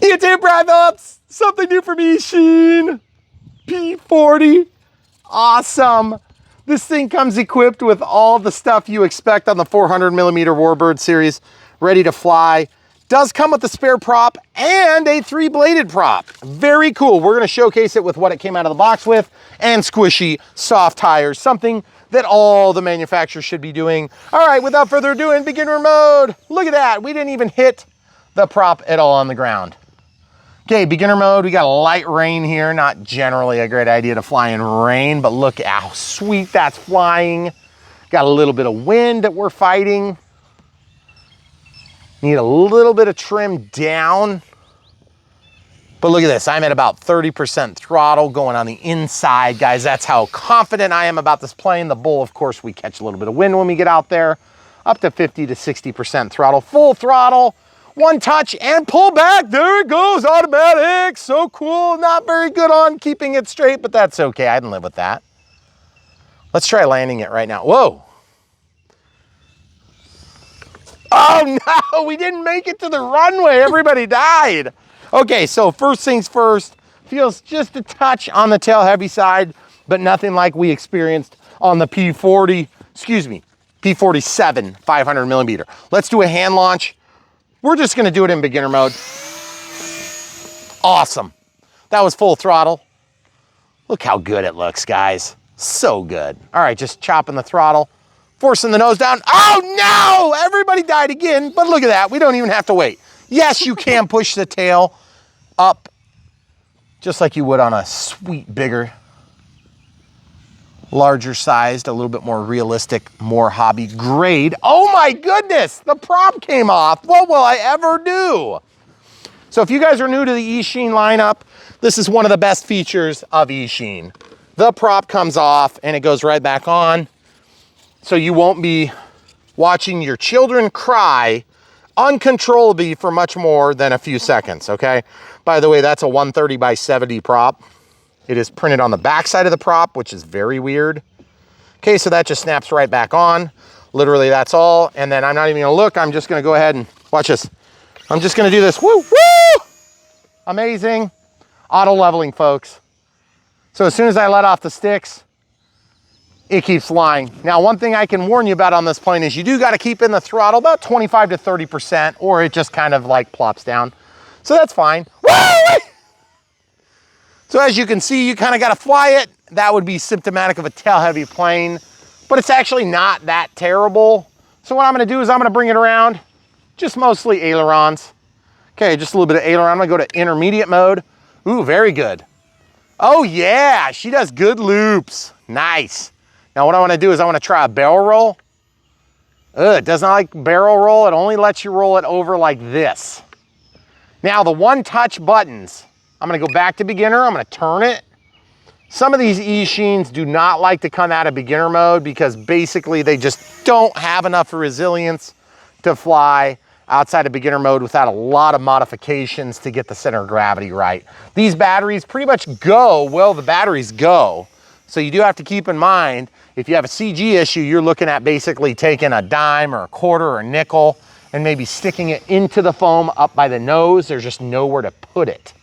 YouTube Brad Phillips, something new from Eachine. P40, awesome. This thing comes equipped with all the stuff you expect on the 400mm warbird series, ready to fly. Does come with a spare prop and a 3-bladed prop. Very cool. We're gonna showcase it with what it came out of the box with and squishy soft tires, something that all the manufacturers should be doing. All right, without further ado, in beginner mode, look at that. We didn't even hit the prop at all on the ground. Okay, beginner mode, we got a light rain here. Not generally a great idea to fly in rain, but look how sweet that's flying. Got a little bit of wind that we're fighting. Need a little bit of trim down. But look at this, I'm at about 30% throttle going on the inside, guys. That's how confident I am about this plane. The bull, of course, we catch a little bit of wind when we get out there. Up to 50 to 60% throttle, full throttle. One touch and pull back. There it goes, automatic. So cool. Not very good on keeping it straight, but that's okay. I can live with that. Let's try landing it right now. Whoa. Oh no, we didn't make it to the runway. Everybody died. Okay, so first things first, feels just a touch on the tail heavy side, but nothing like we experienced on the P40, excuse me, P47 500mm. Let's do a hand launch. We're just gonna do it in beginner mode. Awesome. That was full throttle. Look how good it looks, guys. So good. All right, just chopping the throttle, forcing the nose down. Oh no, everybody died again, but look at that. We don't even have to wait. Yes, you can push the tail up just like you would on a sweet, bigger, larger sized, a little bit more realistic, more hobby grade. Oh my goodness, the prop came off. What will I ever do? So if you guys are new to the Eachine lineup, this is one of the best features of Eachine. The prop comes off and it goes right back on. So you won't be watching your children cry uncontrollably for much more than a few seconds, okay? By the way, that's a 130 by 70 prop. It is printed on the back side of the prop, which is very weird. Okay, so that just snaps right back on. Literally, that's all. And then I'm not even gonna look. I'm just gonna go ahead and watch this. I'm just gonna do this. Woo, woo! Amazing. Auto leveling, folks. So as soon as I let off the sticks, it keeps flying. Now, one thing I can warn you about on this plane is you do gotta keep in the throttle about 25 to 30%, or it just kind of like plops down. So that's fine. Woo! So as you can see, you kind of got to fly it. That would be symptomatic of a tail heavy plane, but it's actually not that terrible. So what I'm going to do is I'm going to bring it around, just mostly ailerons. Okay, just a little bit of aileron. I'm going to go to intermediate mode. Ooh, very good. Oh yeah, she does good loops. Nice. Now what I want to do is I want to try a barrel roll. It does not like barrel roll. It only lets you roll it over like this. Now the one touch buttons, I'm gonna go back to beginner, I'm gonna turn it. Some of these Eachines do not like to come out of beginner mode because basically they just don't have enough resilience to fly outside of beginner mode without a lot of modifications to get the center of gravity right. These batteries pretty much go, well, the batteries go. So you do have to keep in mind, if you have a CG issue, you're looking at basically taking a dime or a quarter or a nickel and maybe sticking it into the foam up by the nose. There's just nowhere to put it.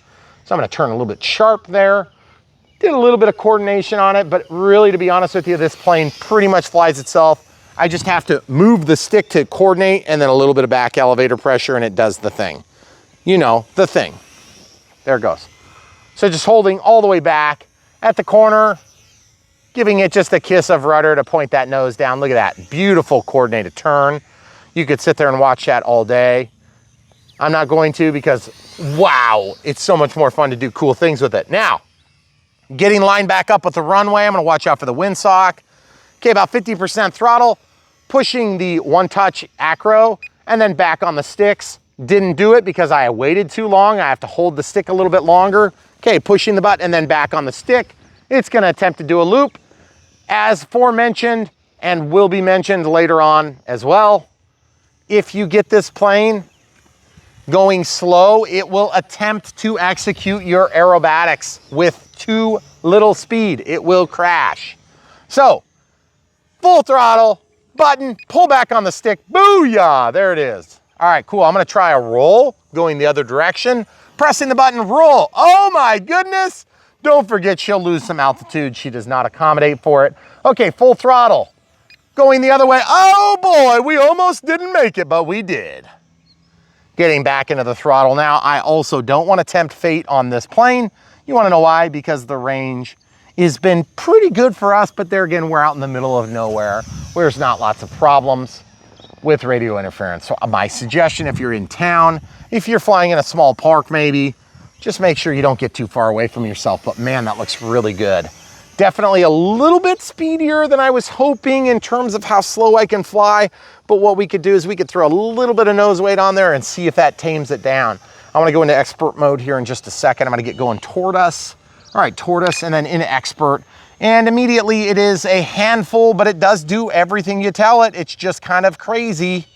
So I'm gonna turn a little bit sharp there. Did a little bit of coordination on it, but really, to be honest with you, this plane pretty much flies itself. I just have to move the stick to coordinate and then a little bit of back elevator pressure and it does the thing. You know, the thing. There it goes. So just holding all the way back at the corner, giving it just a kiss of rudder to point that nose down. Look at that, beautiful coordinated turn. You could sit there and watch that all day. I'm not going to because, wow, it's so much more fun to do cool things with it. Now, getting lined back up with the runway, I'm gonna watch out for the windsock. Okay, about 50% throttle, pushing the one touch acro, and then back on the sticks. Didn't do it because I waited too long. I have to hold the stick a little bit longer. Okay, pushing the button and then back on the stick. It's gonna attempt to do a loop. As aforementioned, and will be mentioned later on as well, if you get this plane going slow, it will attempt to execute your aerobatics with too little speed. It will crash. So, full throttle, button, pull back on the stick, booyah, there it is. All right, cool, I'm gonna try a roll. going the other direction, pressing the button, roll. Oh my goodness. Don't forget she'll lose some altitude. She does not accommodate for it. Okay, full throttle. Going the other way. Oh boy, we almost didn't make it, but we did. Getting back into the throttle now. I also don't want to tempt fate on this plane. You want to know why? Because the range has been pretty good for us, but there again, we're out in the middle of nowhere where there's not lots of problems with radio interference. So my suggestion, if you're in town, if you're flying in a small park maybe, just make sure you don't get too far away from yourself. But man, that looks really good. Definitely a little bit speedier than I was hoping in terms of how slow I can fly. But what we could do is we could throw a little bit of nose weight on there and see if that tames it down. I want to go into expert mode here in just a second. I'm going to get going toward us. All right, toward us and then into expert. And immediately it is a handful, but it does do everything you tell it. It's just kind of crazy.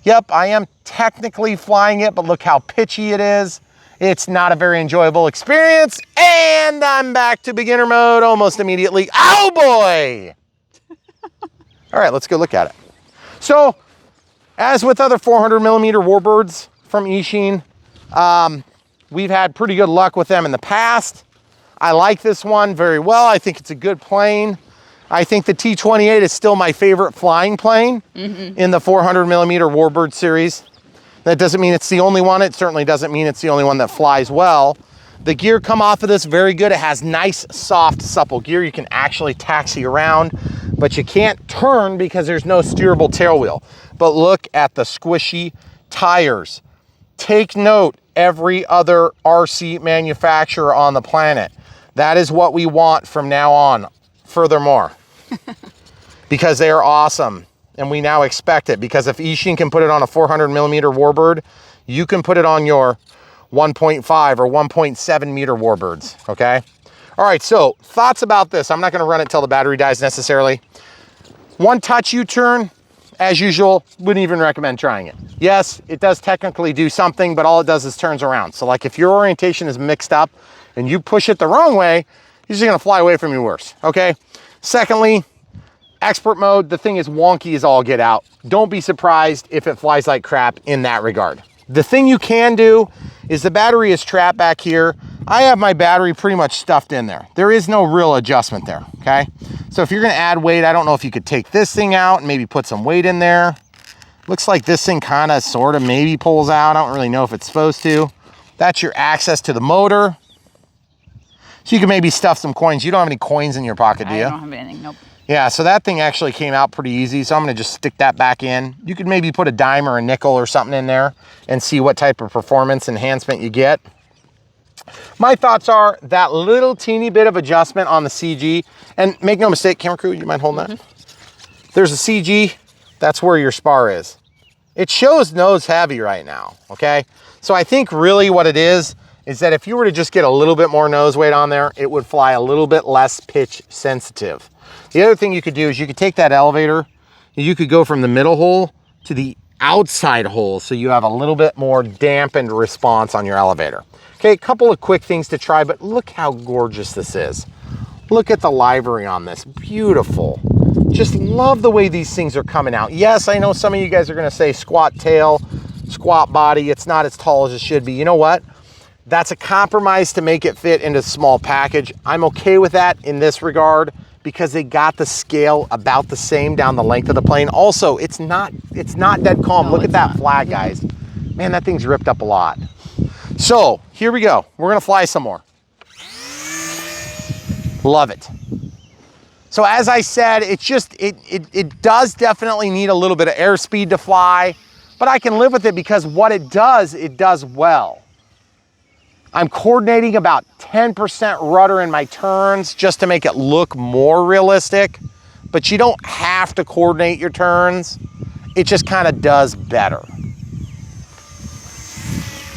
Yep, I am technically flying it, but look how pitchy it is. It's not a very enjoyable experience. And I'm back to beginner mode almost immediately. Oh boy! All right, let's go look at it. So, as with other 400mm warbirds from Eachine, we've had pretty good luck with them in the past. I like this one very well. I think it's a good plane. I think the T-28 is still my favorite flying plane in the 400mm warbird series. That doesn't mean it's the only one. It certainly doesn't mean it's the only one that flies well. The gear come off of this very good. It has nice, soft, supple gear. You can actually taxi around, but you can't turn because there's no steerable tail wheel. But look at the squishy tires. Take note, every other RC manufacturer on the planet. That is what we want from now on, furthermore, because they are awesome. And we now expect it, because if Eachine can put it on a 400mm warbird, you can put it on your 1.5 or 1.7 meter warbirds, okay? All right, so thoughts about this. I'm not gonna run it till the battery dies necessarily. One touch U-turn, as usual, wouldn't even recommend trying it. Yes, it does technically do something, but all it does is turns around. So like if your orientation is mixed up and you push it the wrong way, you're just gonna fly away from you worse, okay? Secondly, expert mode, the thing is wonky as all get out. Don't be surprised if it flies like crap in that regard. The thing you can do is the battery is trapped back here. I have my battery pretty much stuffed in there. There is no real adjustment there, okay? So if you're gonna add weight, I don't know if you could take this thing out and maybe put some weight in there. Looks like this thing kind of, sort of, maybe pulls out. I don't really know if it's supposed to. That's your access to the motor. So you can maybe stuff some coins. You don't have any coins in your pocket, do you? I don't have anything, nope. Yeah, so that thing actually came out pretty easy, so I'm gonna just stick that back in. You could maybe put a dime or a nickel or something in there and see what type of performance enhancement you get. My thoughts are that little teeny bit of adjustment on the CG, and make no mistake, camera crew, you mind holding that? There's a CG, that's where your spar is. It shows nose heavy right now, okay? So I think really what it is that if you were to just get a little bit more nose weight on there, it would fly a little bit less pitch sensitive. The other thing you could do is you could take that elevator, and you could go from the middle hole to the outside hole, so you have a little bit more dampened response on your elevator. Okay, a couple of quick things to try, but look how gorgeous this is. Look at the livery on this, beautiful. Just love the way these things are coming out. Yes, I know some of you guys are gonna say squat tail, squat body, it's not as tall as it should be. You know what? That's a compromise to make it fit into a small package. I'm okay with that in this regard, because they got the scale about the same down the length of the plane. Also, it's not dead calm. No, look at that flag, guys. Man, that thing's ripped up a lot. So here we go. We're gonna fly some more. Love it. So as I said, it's just, it does definitely need a little bit of airspeed to fly, but I can live with it because what it does well. I'm coordinating about 10% rudder in my turns just to make it look more realistic, but you don't have to coordinate your turns. It just kind of does better.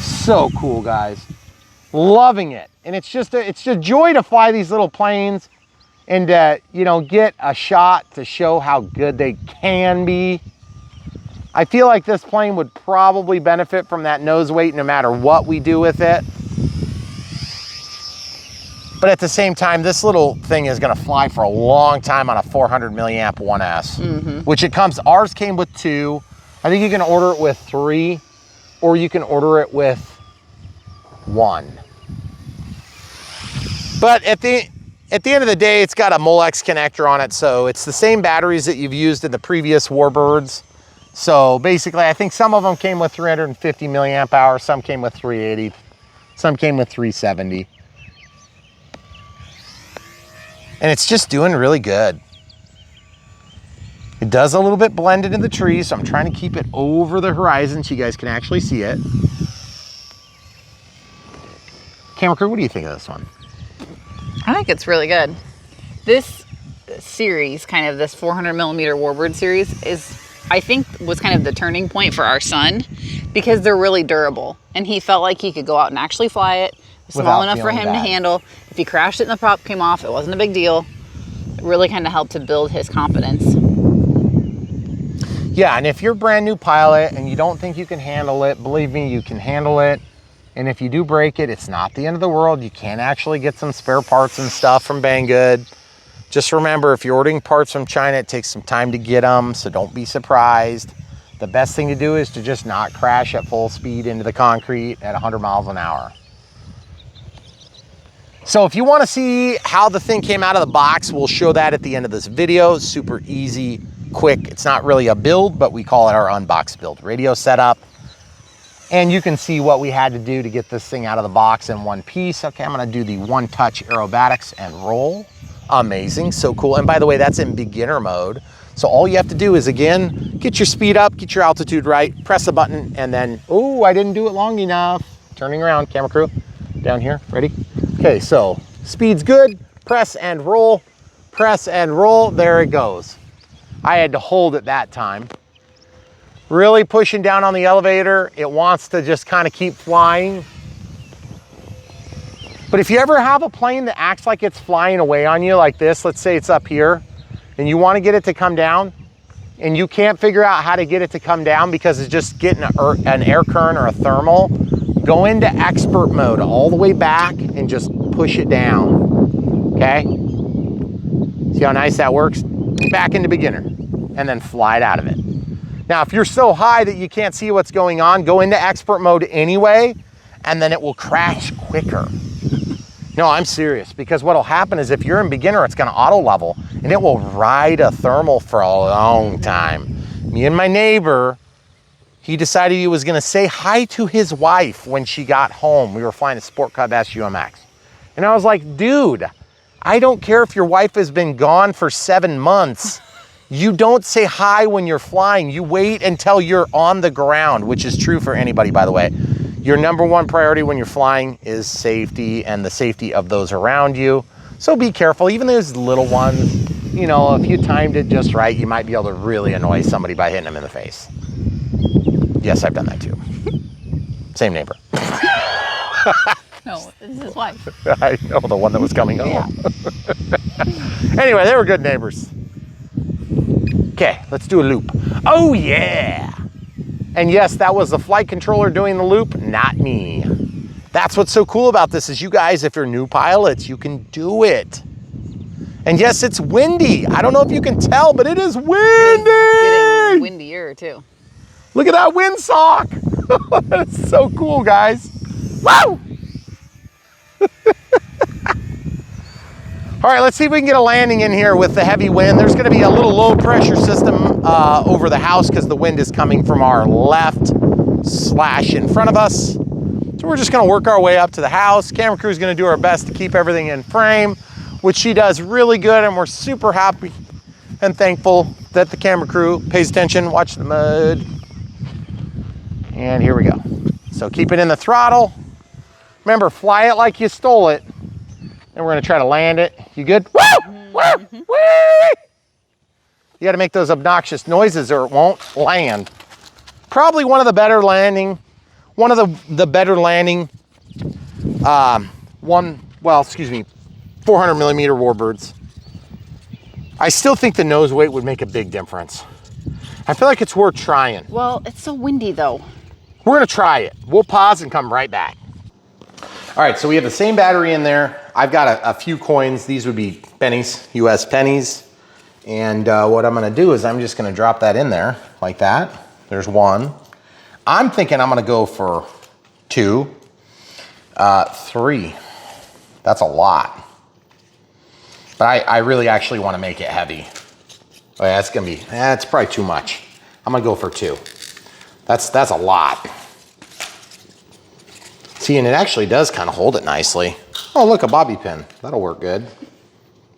So cool, guys. Loving it. And it's a joy to fly these little planes and you know, get a shot to show how good they can be. I feel like this plane would probably benefit from that nose weight no matter what we do with it. But at the same time, this little thing is gonna fly for a long time on a 400 milliamp 1S, which ours came with 2. I think you can order it with 3, or you can order it with one. But at the end of the day, it's got a Molex connector on it, so it's the same batteries that you've used in the previous warbirds. So basically, I think some of them came with 350 milliamp hours, some came with 380, some came with 370. And it's just doing really good. It does a little bit blended in the trees, so I'm trying to keep it over the horizon so you guys can actually see it. Camera crew, what do you think of this one? I think it's really good. This series, kind of this 400 millimeter warbird series, I think was kind of the turning point for our son, because they're really durable. And he felt like he could go out and actually fly it. Small enough for him to handle. If he crashed it and the prop came off, it wasn't a big deal. It really kind of helped to build his confidence. Yeah, and if you're a brand new pilot and you don't think you can handle it, believe me, you can handle it. And if you do break it, it's not the end of the world. You can actually get some spare parts and stuff from Banggood. Just remember, if you're ordering parts from China, it takes some time to get them, so don't be surprised. The best thing to do is to just not crash at full speed into the concrete at 100 miles an hour. So if you want to see how the thing came out of the box, we'll show that at the end of this video. Super easy, quick. It's not really a build, but we call it our unbox build. Radio setup. And you can see what we had to do to get this thing out of the box in one piece. Okay, I'm going to do the Touch Aerobatics and roll. Amazing, so cool. And by the way, that's in beginner mode. So all you have to do is, again, get your speed up, get your altitude right, press a button, and then, oh, I didn't do it long enough. Turning around, camera crew, down here, ready? Okay, so speed's good, press and roll, there it goes. I had to hold it that time. Really pushing down on the elevator. It wants to just kind of keep flying. But if you ever have a plane that acts like it's flying away on you like this, let's say it's up here, and you want to get it to come down, and you can't figure out how to get it to come down because it's just getting an air current or a thermal, go into expert mode all the way back and just push it down, okay? See how nice that works? Back into beginner, and then fly it out of it. Now, if you're so high that you can't see what's going on, go into expert mode anyway, and then it will crash quicker. No, I'm serious, because what'll happen is if you're in beginner, it's gonna auto level, and it will ride a thermal for a long time. Me and my neighbor, he decided he was gonna say hi to his wife when she got home. We were flying a Sport Cub SUMX. And I was like, dude, I don't care if your wife has been gone for 7 months. You don't say hi when you're flying. You wait until you're on the ground, which is true for anybody, by the way. Your number one priority when you're flying is safety and the safety of those around you. So be careful, even those little ones. You know, if you timed it just right, you might be able to really annoy somebody by hitting them in the face. Yes, I've done that too. Same neighbor. No, this is his wife. I know, the one that was coming home. Yeah. Anyway, they were good neighbors. Okay, let's do a loop. Oh yeah! And yes, that was the flight controller doing the loop, not me. That's what's so cool about this is you guys, if you're new pilots, you can do it. And yes, it's windy. I don't know if you can tell, but it is windy! It's getting windier too. Look at that windsock! That's so cool, guys. Woo! All right, let's see if we can get a landing in here with the heavy wind. There's gonna be a little low pressure system over the house because the wind is coming from our left / in front of us. So we're just gonna work our way up to the house. Camera crew is gonna do our best to keep everything in frame, which she does really good, and we're super happy and thankful that the camera crew pays attention. Watch the mud. And here we go. So keep it in the throttle. Remember, fly it like you stole it. And we're gonna try to land it. You good? Woo! Woo! Woo! You gotta make those obnoxious noises or it won't land. Probably one of the better landing, 400 millimeter warbirds. I still think the nose weight would make a big difference. I feel like it's worth trying. Well, it's so windy though. We're gonna try it. We'll pause and come right back. All right, so we have the same battery in there. I've got a few coins. These would be pennies, US pennies. And what I'm gonna do is I'm just gonna drop that in there like that. There's one. I'm thinking I'm gonna go for 2, 3. That's a lot. But I really actually wanna make it heavy. Oh yeah, that's probably too much. I'm gonna go for 2. That's a lot. See, and it actually does kind of hold it nicely. Oh, look, a bobby pin. That'll work good.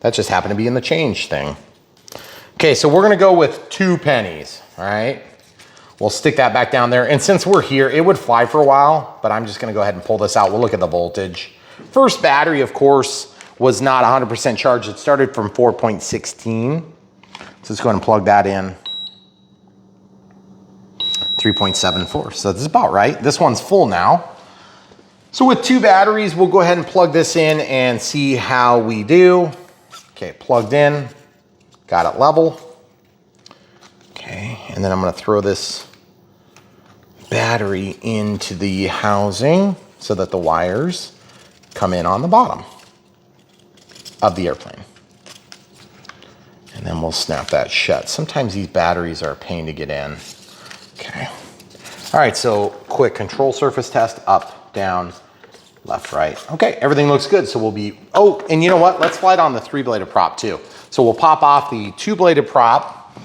That just happened to be in the change thing. Okay, so we're gonna go with 2 pennies, all right? We'll stick that back down there. And since we're here, it would fly for a while, but I'm just gonna go ahead and pull this out. We'll look at the voltage. First battery, of course, was not 100% charged. It started from 4.16. So let's go ahead and plug that in. 3.74, so this is about right. This one's full now. So with 2 batteries, we'll go ahead and plug this in and see how we do. Okay, plugged in, got it level. Okay, and then I'm gonna throw this battery into the housing so that the wires come in on the bottom of the airplane. And then we'll snap that shut. Sometimes these batteries are a pain to get in. Okay. All right, so quick control surface test, up, down, left, right. Okay, everything looks good. So we'll be, oh, and you know what? Let's fly it on the 3-bladed prop too. So we'll pop off the 2-bladed prop.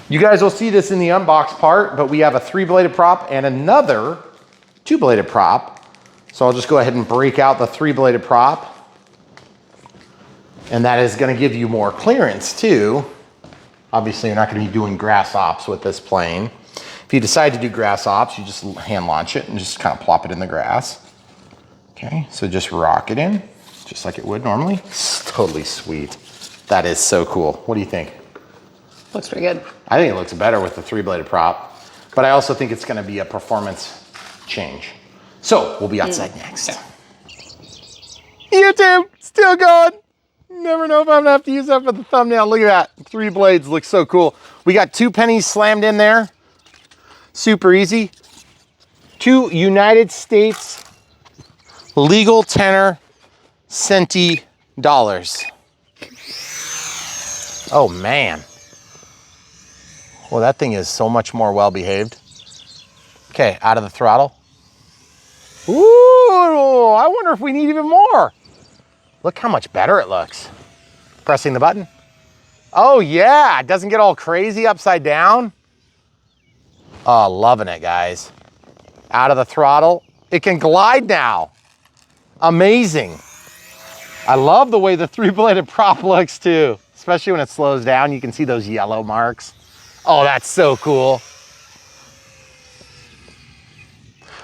You guys will see this in the unbox part, but we have a 3-bladed prop and another 2-bladed prop. So I'll just go ahead and break out the 3-bladed prop. And that is gonna give you more clearance too. Obviously, you're not gonna be doing grass ops with this plane. If you decide to do grass ops, you just hand launch it and just kind of plop it in the grass. Okay, so just rock it in, just like it would normally. It's totally sweet. That is so cool. What do you think? Looks pretty good. I think it looks better with the 3-bladed prop, but I also think it's gonna be a performance change. So we'll be outside next. YouTube, still going. Never know if I'm gonna have to use that for the thumbnail. Look at that, 3 blades, looks so cool. We got 2 pennies slammed in there. Super easy. 2 United States legal tenor centi dollars. Oh man. Well, that thing is so much more well behaved. Okay, out of the throttle. Ooh, I wonder if we need even more. Look how much better it looks. Pressing the button. Oh yeah, it doesn't get all crazy upside down. Oh, loving it, guys. Out of the throttle. It can glide now. Amazing. I love the way the 3-bladed prop looks too, especially when it slows down. You can see those yellow marks. Oh, that's so cool.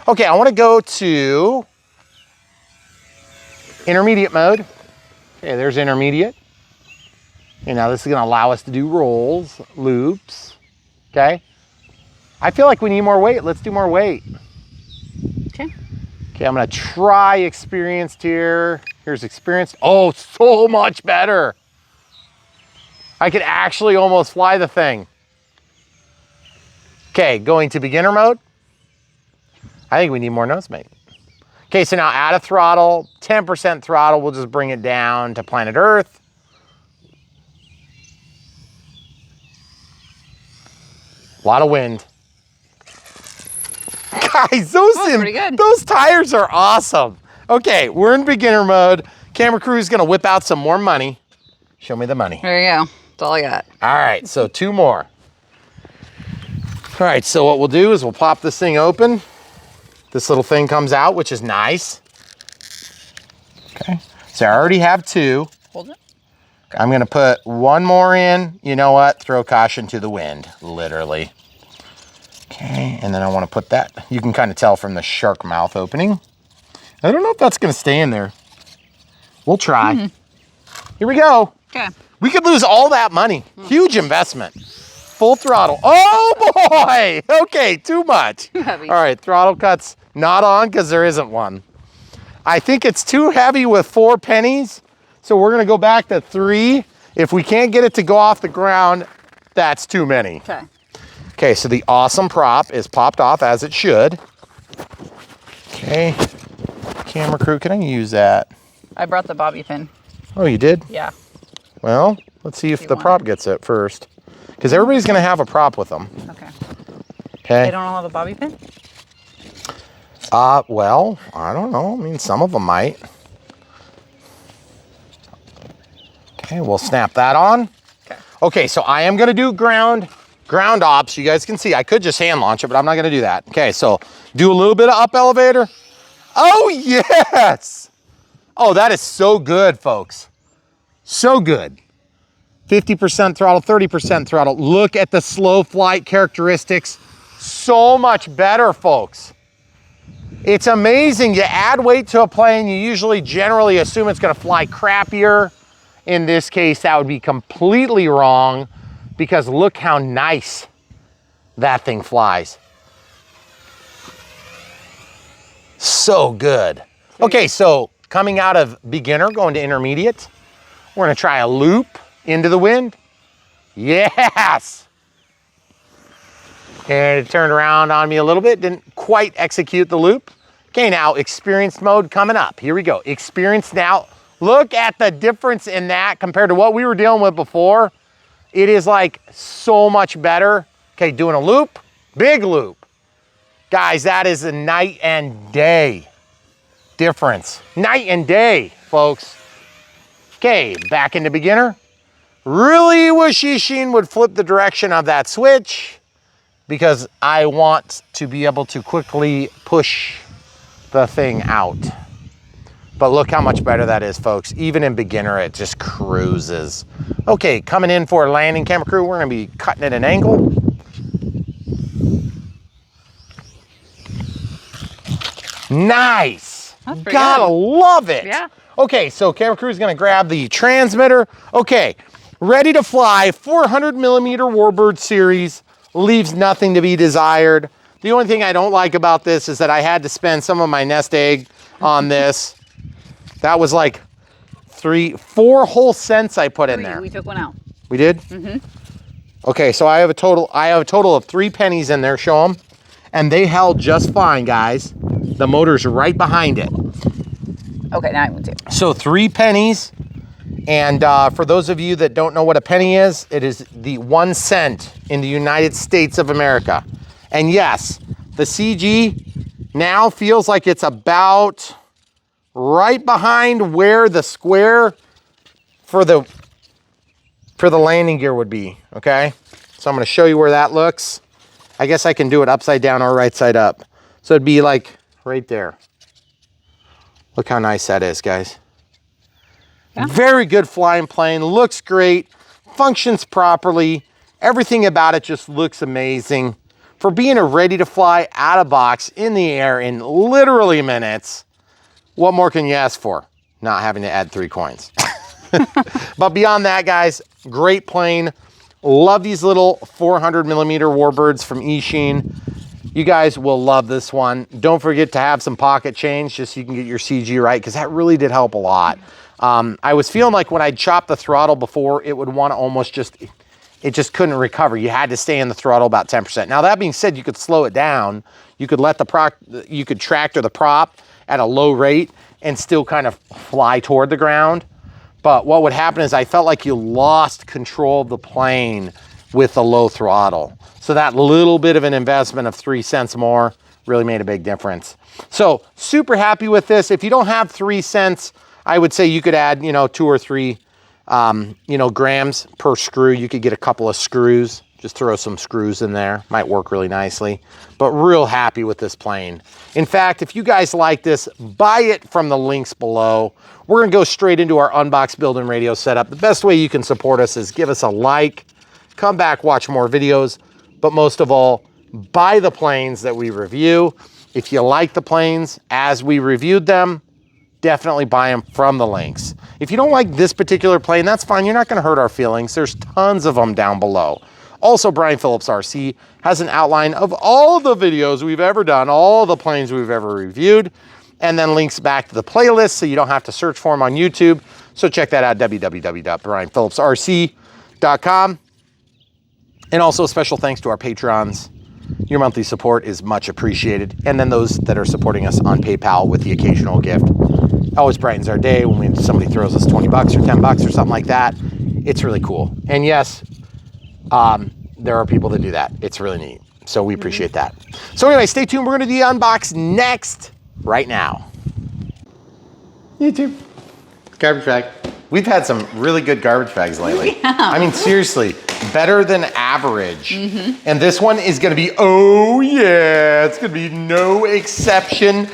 Okay, I want to go to intermediate mode. Okay, there's intermediate. Okay, now this is going to allow us to do rolls, loops. Okay. I feel like we need more weight. Let's do more weight. Okay. Okay, I'm going to try experienced here. Here's experienced. Oh, so much better. I could actually almost fly the thing. Okay, going to beginner mode. I think we need more nose mate. Okay, so now out of throttle, 10% throttle, we'll just bring it down to planet Earth. A lot of wind. Guys, those tires are awesome. Okay, we're in beginner mode. Camera crew is gonna whip out some more money. Show me the money. There you go, that's all I got. All right, so 2 more. All right, so what we'll do is we'll pop this thing open. This little thing comes out, which is nice. Okay, so I already have 2. Hold it. Okay. I'm gonna put 1 more in. You know what? Throw caution to the wind, literally. Okay, and then I wanna put that. You can kind of tell from the shark mouth opening. I don't know if that's gonna stay in there. We'll try. Here we go. Okay. We could lose all that money. Huge investment. Full throttle. Oh boy! Okay, too much. Too heavy. All right, throttle cuts not on because there isn't one. I think it's too heavy with 4 pennies, so we're gonna go back to 3. If we can't get it to go off the ground, that's too many. Okay. Okay, so the awesome prop is popped off as it should. Okay, camera crew, can I use that? I brought the bobby pin. Oh, you did? Yeah. Well, let's see if the prop gets it first. Because everybody's gonna have a prop with them. Okay. Okay. They don't all have a bobby pin? Well, I don't know. I mean, some of them might. Okay, we'll snap that on. Okay, so I am gonna do ground ops. You guys can see, I could just hand launch it, but I'm not gonna do that. Okay, so do a little bit of up elevator. Oh, yes. Oh, that is so good, folks. So good. 50% throttle, 30% throttle. Look at the slow flight characteristics. So much better, folks. It's amazing. You add weight to a plane, you usually generally assume it's gonna fly crappier. In this case, that would be completely wrong because look how nice that thing flies. So good. Okay, so coming out of beginner, going to intermediate, we're gonna try a loop into the wind. Yes! And it turned around on me a little bit, didn't quite execute the loop. Okay, now experienced mode coming up. Here we go, experienced now. Look at the difference in that compared to what we were dealing with before. It is like so much better. Okay, doing a loop, big loop. Guys, that is a night and day difference. Night and day, folks. Okay, back into beginner. Really wish Eachine would flip the direction of that switch because I want to be able to quickly push the thing out. But look how much better that is, folks. Even in beginner, it just cruises. Okay, coming in for landing camera crew, we're gonna be cutting at an angle. Nice. Gotta love it. Yeah. Okay, so camera crew is gonna grab the transmitter. Okay, ready to fly, 400mm warbird series, leaves nothing to be desired. The only thing I don't like about this is that I had to spend some of my nest egg on this. That was like 4 whole cents I put in there. We took one out. We did? Mm-hmm. Okay, so I have a total of 3 pennies in there, show them. And they held just fine, guys. The motor's right behind it. Okay, now I want to. So 3 pennies. And for those of you that don't know what a penny is, it is the 1 cent in the United States of America. And yes, the CG now feels like it's about right behind where the square for the landing gear would be, okay? So I'm gonna show you where that looks. I guess I can do it upside down or right side up. So it'd be like right there. Look how nice that is, guys. Yeah. Very good flying plane, looks great, functions properly. Everything about it just looks amazing. For being a ready to fly out of box in the air in literally minutes, what more can you ask for? Not having to add 3 coins. But beyond that, guys, great plane. Love these little 400mm warbirds from Eachine. You guys will love this one. Don't forget to have some pocket change just so you can get your CG right, because that really did help a lot. I was feeling like when I'd chopped the throttle before, it would want to almost just, it just couldn't recover. You had to stay in the throttle about 10%. Now that being said, you could slow it down. You could let you could tractor the prop at a low rate and still kind of fly toward the ground. But what would happen is I felt like you lost control of the plane with the low throttle. So that little bit of an investment of 3 cents more really made a big difference. So super happy with this. If you don't have 3 cents, I would say you could add, 2 or 3, grams per screw. You could get a couple of screws. Just throw some screws in there. Might work really nicely. But real happy with this plane. In fact, if you guys like this, buy it from the links below. We're gonna go straight into our Unbox Build and Radio setup. The best way you can support us is give us a like, come back, watch more videos, but most of all, buy the planes that we review. If you like the planes as we reviewed them, definitely buy them from the links. If you don't like this particular plane, that's fine. You're not gonna hurt our feelings. There's tons of them down below. Also, Brian Phillips RC has an outline of all the videos we've ever done, all the planes we've ever reviewed, and then links back to the playlist so you don't have to search for them on YouTube. So check that out, www.brianphillipsrc.com. And also special thanks to our patrons. Your monthly support is much appreciated. And then those that are supporting us on PayPal with the occasional gift. Always brightens our day when somebody throws us 20 bucks or 10 bucks or something like that. It's really cool. And yes, there are people that do that. It's really neat. So we appreciate that. So anyway, stay tuned. We're gonna do the unbox next, right now. YouTube. Garbage bag. We've had some really good garbage bags lately. Yeah. I mean, seriously, better than average. And this one is gonna be, oh yeah, it's gonna be no exception.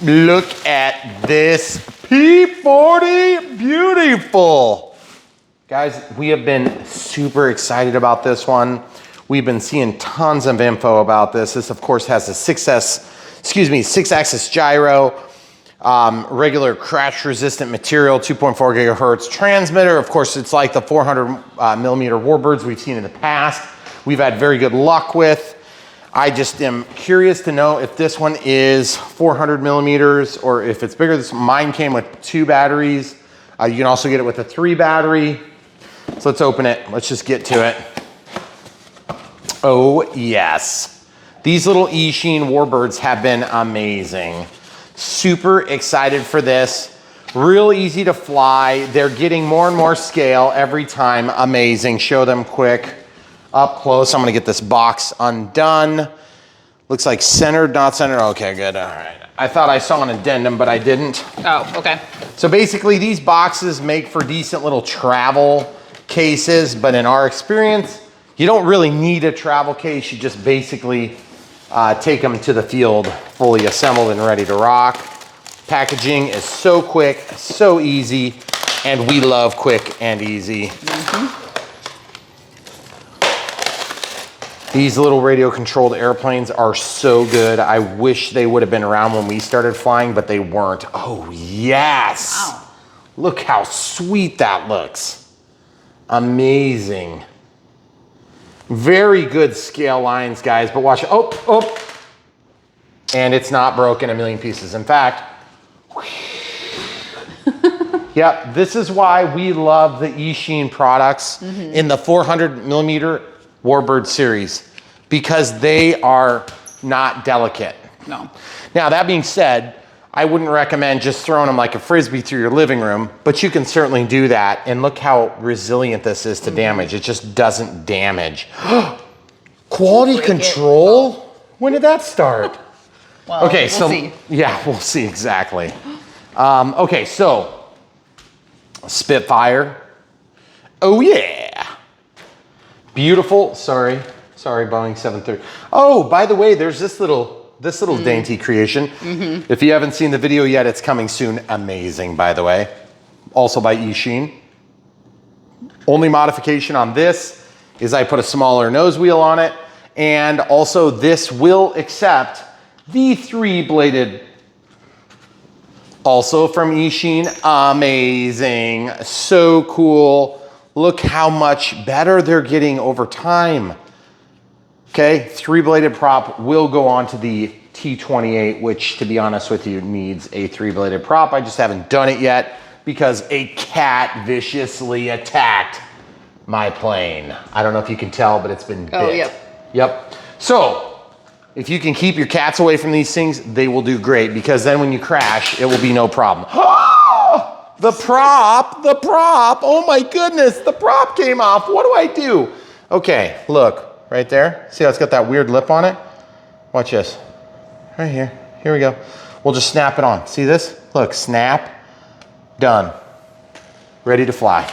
Look at this P40, beautiful. Guys, we have been super excited about this one. We've been seeing tons of info about this. This of course has a 6-axis gyro, regular crash resistant material, 2.4 gigahertz transmitter. Of course, it's like the 400 millimeter warbirds we've seen in the past. We've had very good luck with. I just am curious to know if this one is 400 millimeters or if it's bigger. Mine came with 2 batteries. You can also get it with a 3 battery. So let's open it. Let's just get to it. Oh yes. These little Eachine warbirds have been amazing. Super excited for this. Real easy to fly. They're getting more and more scale every time. Amazing. Show them quick. Up close. I'm gonna get this box undone. Looks like centered, not centered. Okay, good. All right. I thought I saw an addendum, but I didn't. Oh, okay. So basically these boxes make for decent little travel cases, but in our experience, you don't really need a travel case. You just basically take them to the field fully assembled and ready to rock. Packaging is so quick, so easy, and we love quick and easy. These little radio controlled airplanes are so good. I wish they would have been around when we started flying, but they weren't. Oh yes. Wow. Look how sweet that looks. Amazing. Very good scale lines, guys, but watch, oh. And it's not broken a million pieces. In fact, yep, this is why we love the Eachine products in the 400 millimeter warbird series, because they are not delicate. No. Now, that being said, I wouldn't recommend just throwing them like a Frisbee through your living room, but you can certainly do that. And look how resilient this is to damage. It just doesn't damage. Quality control? When did that start? Well, okay, we'll see. Yeah, we'll see exactly. Okay, so Spitfire. Oh yeah. Beautiful, sorry, Boeing 730. Oh, by the way, there's this little dainty creation. If you haven't seen the video yet, it's coming soon. Amazing, by the way. Also by Eachine. Only modification on this is I put a smaller nose wheel on it, and also this will accept the 3-bladed, also from Eachine. Amazing, so cool. Look how much better they're getting over time. Okay, 3-bladed prop will go on to the T28, which to be honest with you needs a 3-bladed prop. I just haven't done it yet because a cat viciously attacked my plane. I don't know if you can tell, but it's been bit. Oh, yep. Yep. So if you can keep your cats away from these things, they will do great, because then when you crash, it will be no problem. The prop, oh my goodness, the prop came off. What do I do? Okay, look, right there. See how it's got that weird lip on it? Watch this, right here. Here we go. We'll just snap it on. See this? Look, snap, done. Ready to fly.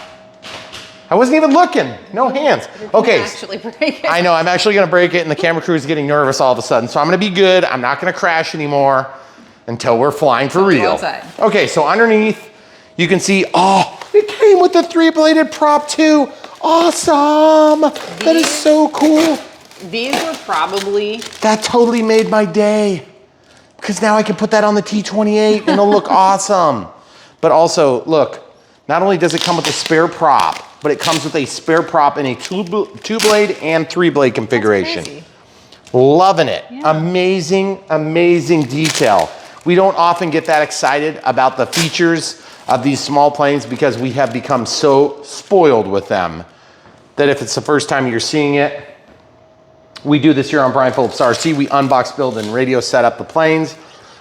I wasn't even looking, no hands. Okay. Actually break it. I know, I'm actually gonna break it, and the camera crew is getting nervous all of a sudden. So I'm gonna be good. I'm not gonna crash anymore until we're flying for real. Outside. Okay, so underneath, you can see, oh, it came with the 3-bladed prop too. Awesome. That is so cool. These were probably... That totally made my day, because now I can put that on the T28 and it'll look awesome. But also, look, not only does it come with a spare prop, but it comes with a spare prop in a 2-blade and 3-blade configuration. That's crazy. Loving it. Yeah. Amazing, amazing detail. We don't often get that excited about the features of these small planes because we have become so spoiled with them that if it's the first time you're seeing it, we do this here on Brian Phillips RC. We unbox, build, and radio set up the planes.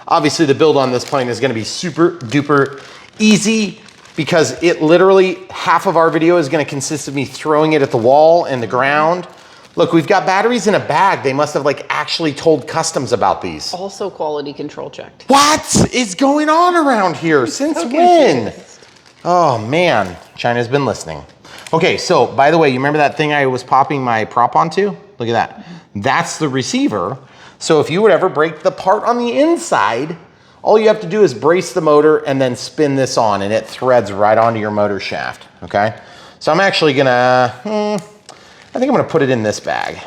Obviously, the build on this plane is gonna be super duper easy, because it literally, half of our video is gonna consist of me throwing it at the wall and the ground, Look, we've got batteries in a bag. They must have like actually told customs about these. Also quality control checked. What is going on around here? Since when? Oh man, China's been listening. Okay, so by the way, you remember that thing I was popping my prop onto? Look at that. That's the receiver. So if you would ever break the part on the inside, all you have to do is brace the motor and then spin this on and it threads right onto your motor shaft, okay? So I'm actually gonna, I think I'm gonna put it in this bag.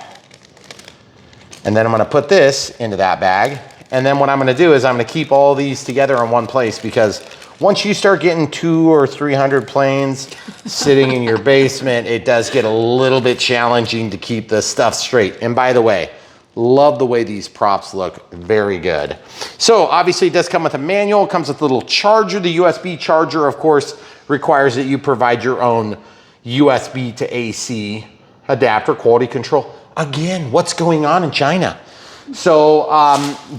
And then I'm gonna put this into that bag. And then what I'm gonna do is I'm gonna keep all these together in one place, because once you start getting 200 or 300 planes sitting in your basement, it does get a little bit challenging to keep this stuff straight. And by the way, love the way these props look, very good. So obviously it does come with a manual, it comes with a little charger. The USB charger, of course, requires that you provide your own USB to AC adapter, quality control. Again, what's going on in China? So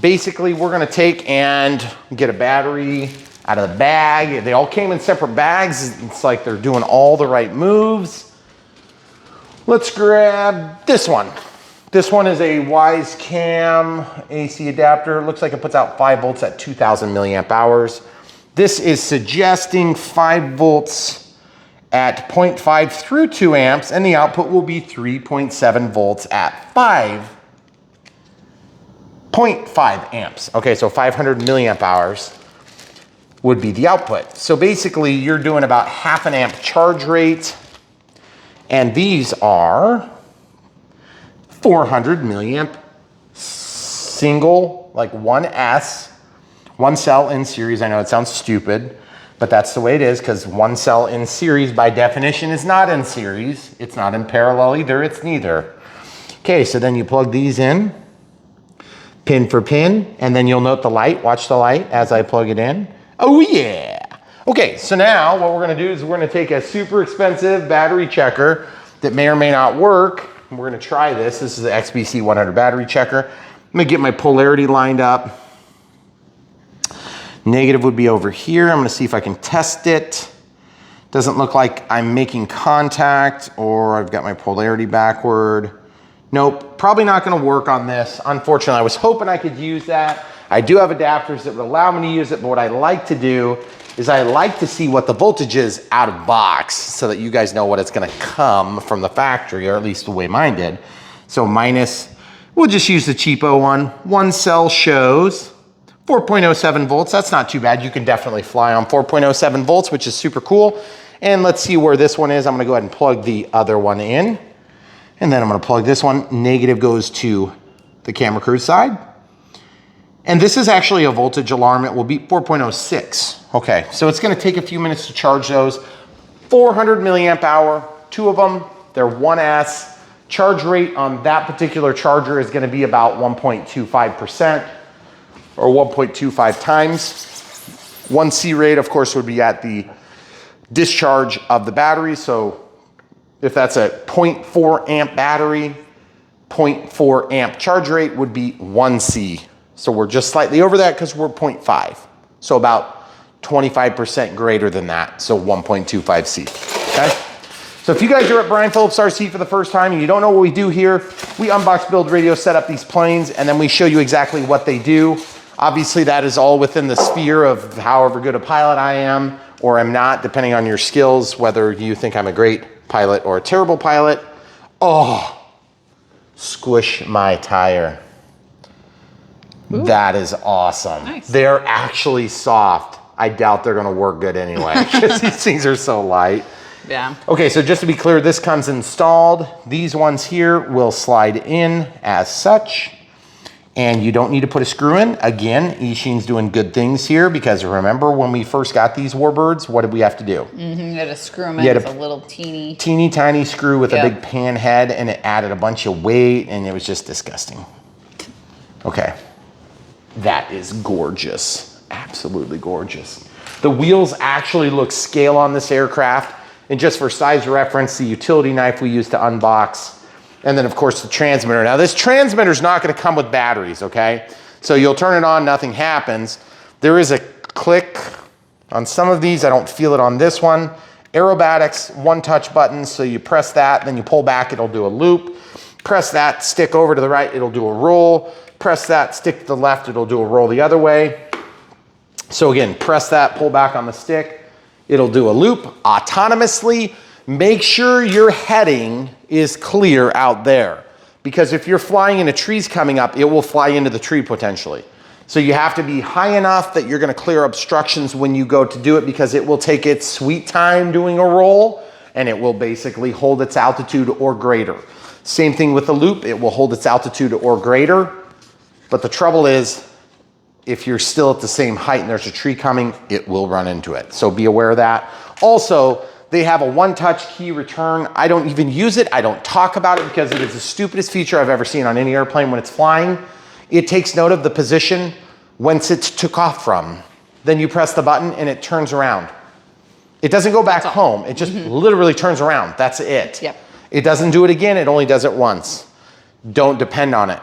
basically we're gonna take and get a battery out of the bag. They all came in separate bags. It's like they're doing all the right moves. Let's grab this one. This one is a Wise Cam AC adapter. It looks like it puts out 5 volts at 2000 milliamp hours. This is suggesting 5 volts at 0.5 through 2 amps, and the output will be 3.7 volts at 5.5 amps. Okay, so 500 milliamp hours would be the output. So basically you're doing about half an amp charge rate, and these are 400 milliamp single, like 1S, one cell in series. I know it sounds stupid, but that's the way it is, because one cell in series by definition is not in series. It's not in parallel either, it's neither. Okay, so then you plug these in, pin for pin, and then you'll note the light. Watch the light as I plug it in. Oh yeah. Okay, so now what we're gonna do is we're gonna take a super expensive battery checker that may or may not work. We're gonna try this. This is the XBC 100 battery checker. I'm gonna get my polarity lined up. Negative would be over here. I'm gonna see if I can test it. Doesn't look like I'm making contact, or I've got my polarity backward. Nope, probably not gonna work on this. Unfortunately, I was hoping I could use that. I do have adapters that would allow me to use it, but what I like to do is I like to see what the voltage is out of box, so that you guys know what it's gonna come from the factory, or at least the way mine did. So minus, we'll just use the cheapo one. One cell shows 4.07 volts. That's not too bad. You can definitely fly on 4.07 volts, which is super cool. And let's see where this one is. I'm gonna go ahead and plug the other one in. And then I'm gonna plug this one. Negative goes to the camera crew side. And this is actually a voltage alarm. It will be 4.06. Okay, so it's gonna take a few minutes to charge those. 400 milliamp hour, 2 of them. They're 1S. Charge rate on that particular charger is gonna be about 1.25%, or 1.25 times. 1C rate, of course, would be at the discharge of the battery. So if that's a 0.4 amp battery, 0.4 amp charge rate would be 1C. So we're just slightly over that because we're 0.5. So about 25% greater than that. So 1.25C, okay? So if you guys are at Brian Phillips RC for the first time and you don't know what we do here, we unbox, build, radio, set up these planes, and then we show you exactly what they do. Obviously that is all within the sphere of however good a pilot I am or am not, depending on your skills, whether you think I'm a great pilot or a terrible pilot. Oh, squish my tire. Ooh. That is awesome. Nice. They're actually soft. I doubt they're gonna work good anyway, because these things are so light. Yeah. Okay, so just to be clear, this comes installed. These ones here will slide in as such, and you don't need to put a screw in. Again, Eachine's doing good things here, because remember when we first got these warbirds, what did we have to do? You had to screw them in with a little teeny tiny screw with a big pan head, and it added a bunch of weight, and it was just disgusting. Okay, that is gorgeous, absolutely gorgeous. The wheels actually look scale on this aircraft, and just for size reference, the utility knife we use to unbox, and then of course the transmitter. Now this transmitter is not gonna come with batteries, okay? So you'll turn it on, nothing happens. There is a click on some of these. I don't feel it on this one. Aerobatics, one touch button. So you press that, then you pull back, it'll do a loop. Press that stick over to the right, it'll do a roll. Press that stick to the left, it'll do a roll the other way. So again, press that, pull back on the stick, it'll do a loop autonomously. Make sure your heading is clear out there, because if you're flying into trees coming up, it will fly into the tree potentially. So you have to be high enough that you're gonna clear obstructions when you go to do it, because it will take its sweet time doing a roll, and it will basically hold its altitude or greater. Same thing with the loop, it will hold its altitude or greater, but the trouble is, if you're still at the same height and there's a tree coming, it will run into it. So be aware of that. Also, they have a one-touch key return. I don't even use it, I don't talk about it, because it is the stupidest feature I've ever seen on any airplane when it's flying. It takes note of the position whence it took off from. Then you press the button and it turns around. It doesn't go back home, it just literally turns around, that's it. Yep. It doesn't do it again, it only does it once. Don't depend on it.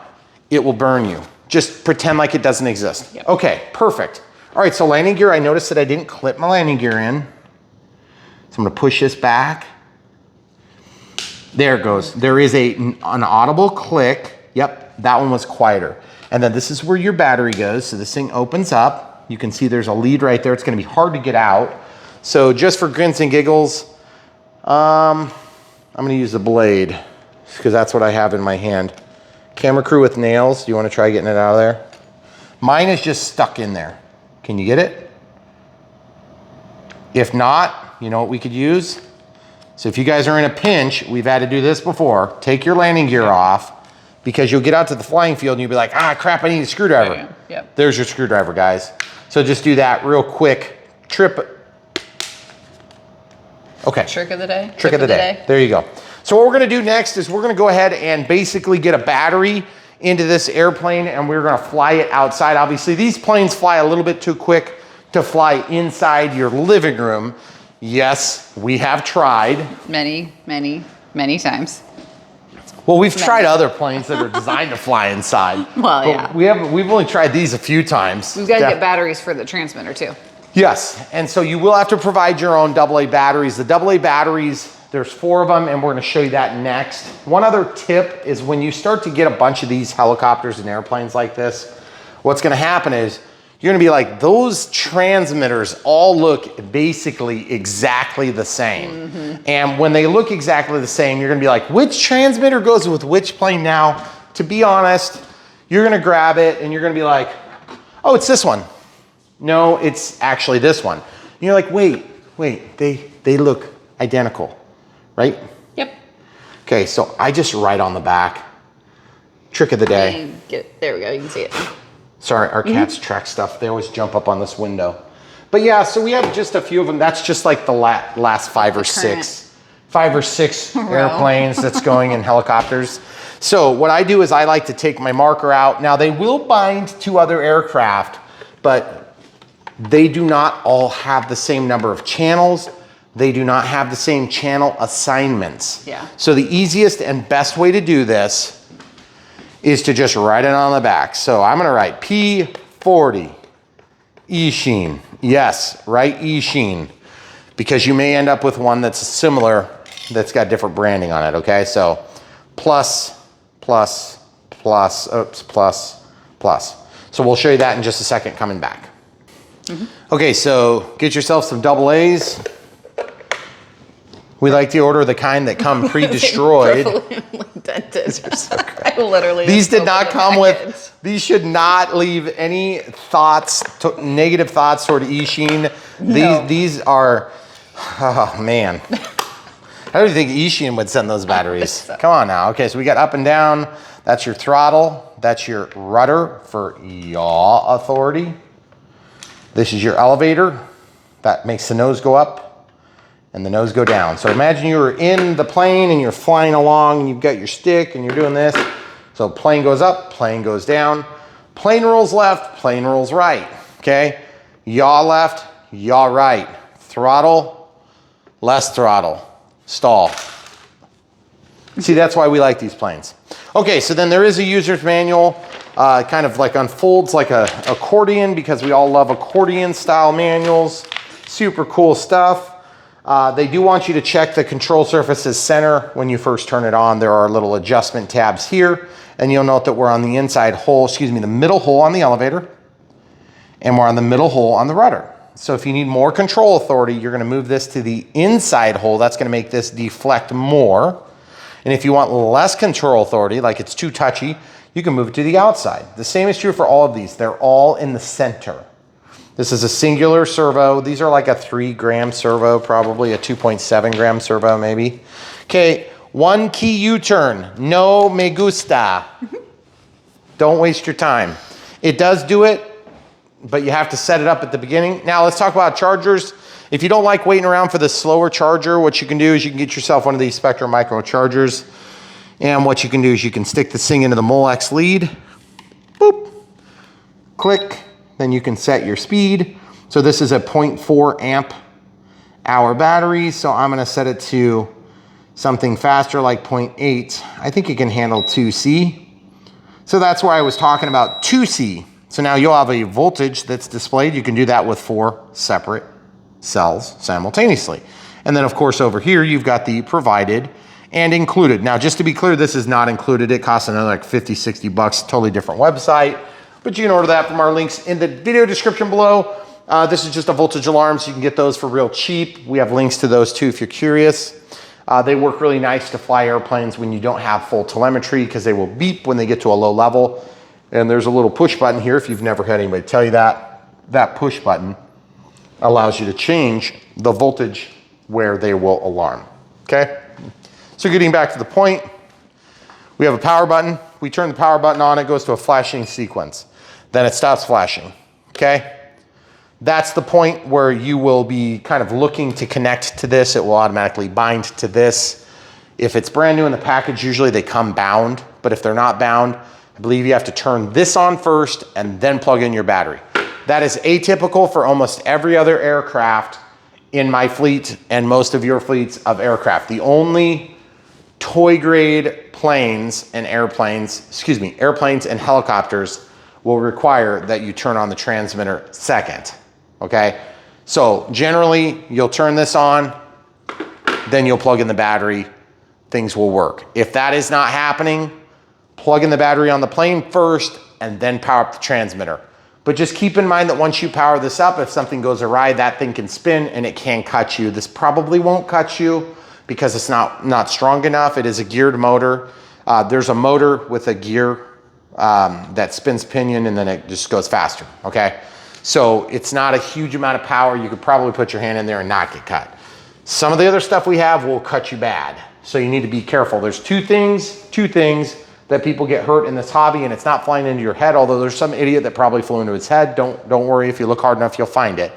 It will burn you. Just pretend like it doesn't exist. Yep. Okay, perfect. All right, so landing gear, I noticed that I didn't clip my landing gear in. So I'm gonna push this back. There it goes. There is an audible click. Yep, that one was quieter. And then this is where your battery goes. So this thing opens up. You can see there's a lead right there. It's gonna be hard to get out. So just for grins and giggles, I'm gonna use the blade, because that's what I have in my hand. Camera crew with nails, do you wanna try getting it out of there? Mine is just stuck in there. Can you get it? If not, you know what we could use? So if you guys are in a pinch, we've had to do this before, take your landing gear off, because you'll get out to the flying field and you'll be like, ah, crap, I need a screwdriver. There you go. Yep. There's your screwdriver, guys. So just do that real quick. Okay. Trick of the day? Trick of the day. There you go. So what we're gonna do next is we're gonna go ahead and basically get a battery into this airplane, and we're gonna fly it outside. Obviously, these planes fly a little bit too quick to fly inside your living room. Yes, we have tried. Many, many, many times. Well, we've tried other planes that are designed to fly inside. Well, but yeah. We've only tried these a few times. We've got to get batteries for the transmitter too. Yes, and so you will have to provide your own AA batteries. The AA batteries, there's 4 of them, and we're gonna show you that next. One other tip is when you start to get a bunch of these helicopters and airplanes like this, what's gonna happen is you're gonna be like, those transmitters all look basically exactly the same. And when they look exactly the same, you're gonna be like, which transmitter goes with which plane now? To be honest, you're gonna grab it and you're gonna be like, oh, it's this one. No, it's actually this one. And you're like, wait, they look identical, right? Yep. Okay, so I just write on the back. Trick of the day. There we go, you can see it. Sorry, our cats track stuff. They always jump up on this window. But yeah, so we have just a few of them. That's just like the last 5 or 6 airplanes that's going in helicopters. So what I do is I like to take my marker out. Now they will bind to other aircraft, but they do not all have the same number of channels. They do not have the same channel assignments. Yeah. So the easiest and best way to do this is to just write it on the back. So I'm gonna write P40, Eachine. Yes, write Eachine, because you may end up with one that's similar, that's got different branding on it, okay? So plus, plus, plus, oops, plus, plus. So we'll show you that in just a second coming back. Okay, so get yourself some AA's. We like to order the kind that come pre-destroyed. I literally. These did not come with, these should not leave any thoughts, negative thoughts toward Eachine. No. These are, oh man. I don't think Eachine would send those batteries. So. Come on now. Okay, so we got up and down. That's your throttle. That's your rudder for yaw authority. This is your elevator. That makes the nose go up and the nose go down. So imagine you were in the plane and you're flying along and you've got your stick and you're doing this. So plane goes up, plane goes down. Plane rolls left, plane rolls right, okay? Yaw left, yaw right. Throttle, less throttle, stall. See, that's why we like these planes. Okay, so then there is a user's manual. Kind of like unfolds like a accordion, because we all love accordion style manuals. Super cool stuff. They do want you to check the control surface's center when you first turn it on. There are little adjustment tabs here, and you'll note that we're on the inside hole, excuse me, the middle hole on the elevator, and we're on the middle hole on the rudder. So if you need more control authority, you're gonna move this to the inside hole. That's gonna make this deflect more. And if you want less control authority, like it's too touchy, you can move it to the outside. The same is true for all of these. They're all in the center. This is a singular servo. These are like a 3-gram servo, probably a 2.7-gram servo maybe. Okay, 1 key U-turn, no me gusta. Don't waste your time. It does do it, but you have to set it up at the beginning. Now let's talk about chargers. If you don't like waiting around for the slower charger, what you can do is you can get yourself one of these Specter micro chargers. And what you can do is you can stick this thing into the Molex lead, boop, click, then you can set your speed. So this is a 0.4 amp hour battery. So I'm gonna set it to something faster like 0.8. I think it can handle 2C. So that's why I was talking about 2C. So now you'll have a voltage that's displayed. You can do that with 4 separate cells simultaneously. And then of course over here, you've got the provided and included. Now, just to be clear, this is not included. It costs another like 50, 60 bucks, totally different website. But you can order that from our links in the video description below. This is just a voltage alarm, so you can get those for real cheap. We have links to those too if you're curious. They work really nice to fly airplanes when you don't have full telemetry because they will beep when they get to a low level. And there's a little push button here if you've never had anybody tell you that. That push button allows you to change the voltage where they will alarm, okay? So getting back to the point, we have a power button. We turn the power button on, it goes to a flashing sequence. Then it stops flashing, okay? That's the point where you will be kind of looking to connect to this. It will automatically bind to this. If it's brand new in the package, usually they come bound, but if they're not bound, I believe you have to turn this on first and then plug in your battery. That is atypical for almost every other aircraft in my fleet and most of your fleets of aircraft. The only toy grade planes and airplanes, excuse me, airplanes and helicopters will require that you turn on the transmitter second, okay? So generally you'll turn this on, then you'll plug in the battery, things will work. If that is not happening, plug in the battery on the plane first and then power up the transmitter. But just keep in mind that once you power this up, if something goes awry, that thing can spin and it can cut you. This probably won't cut you because it's not strong enough. It is a geared motor. There's a motor with a gear that spins pinion and then it just goes faster, okay? So it's not a huge amount of power. You could probably put your hand in there and not get cut. Some of the other stuff we have will cut you bad. So you need to be careful. There's two things that people get hurt in this hobby, and it's not flying into your head, although there's some idiot that probably flew into his head. Don't worry, if you look hard enough, you'll find it.